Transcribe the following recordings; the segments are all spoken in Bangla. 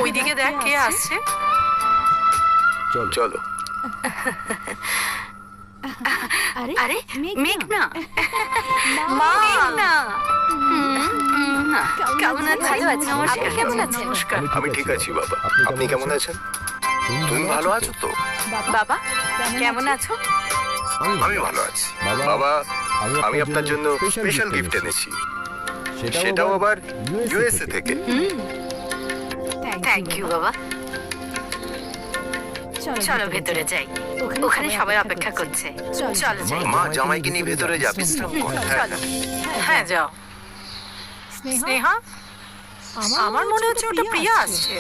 ওইদিকে দেখ কে আসছে। চলো। আরে মেঘনা, মা মেঘনা, কেমন আছো? ভালো আছি। আপনি কেমন আছেন? নমস্কার। আমি ঠিক আছি বাবা, আপনি কেমন আছেন? তুমি ভালো আছো তো? বাবা কেমন আছো? আমি ভালো আছি বাবা। আমি আপনার জন্য স্পেশাল গিফট এনেছি, সেটাও আবার ইউএসএ থেকে। থ্যাংক ইউ বাবা। চলো ভেতরে যাই, ওখানে সবাই অপেক্ষা করছে। চলো যাই। মা জামাইকে নিয়ে ভেতরে যা, বিশ্রাম কর। চলো। হ্যাঁ যাও। স্নেহা, আমার মনে হচ্ছে ওটা প্রিয়া আসছে।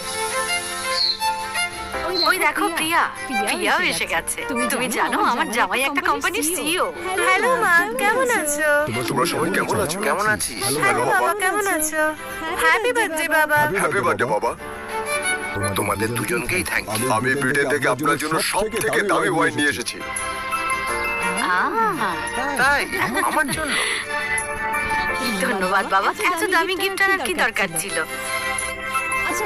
ওই দেখো প্রিয়া, প্রিয়াও এসে গেছে। তুমি জানো আমার জামাই একটা কোম্পানির সিইও। হ্যালো মা, কেমন আছো? তোমরা সবাই কেমন আছো? কেমন আছিস? হ্যালো বাবা, কেমন আছো? হ্যাপি বার্থডে বাবা। হ্যাপি বার্থডে বাবা। তোমাদের দুজনকেই থ্যাংক ইউ। আমি ব্রিটেন থেকে আপনার জন্য সব থেকে দামি ওয়াইন নিয়ে এসেছি। তাই আমার জন্য? ধন্যবাদ বাবা, এত দামি গিফট আনার কি দরকার ছিল?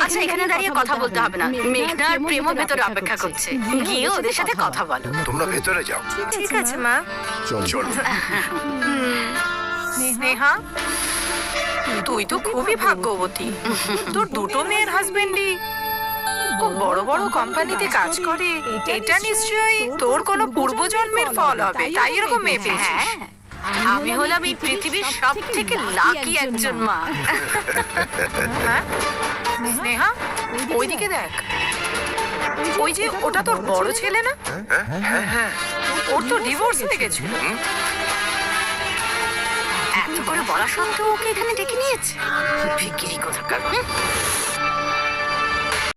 আচ্ছা এখানে দাঁড়িয়ে কথা বলতে হবে না, মেঘনা আর প্রেমও ভেতরে অপেক্ষা করছে, গিয়ে ওদের সাথে কথা বলো। তোমরা ভেতরে যাও। ঠিক আছে মা। চলো। স্নেহা, তুই তো খুবই ভাগ্যবতী, তোর দুটো মেয়ের হাজবেন্ডই খুব বড় বড় কোম্পানিতে কাজ করে। এটা নিশ্চয়ই তোর কোনো পূর্বজন্মের ফল হবে, তাই এরকম মেয়ে পেয়েছিস। আমি হলাম এই পৃথিবীর সব থেকে লাকি একজন মা। হ্যাঁ স্নেহা, ওইদিকে দেখ, ওই যে ওটা তোর বড় ছেলে না? হ্যাঁ, ওর তো ডিভোর্স হয়ে গেছিল। এত করে বলা সত্ত্বেও ওকে এখানে ডেকে নিয়েছে, ভিখিরি কোথাকার।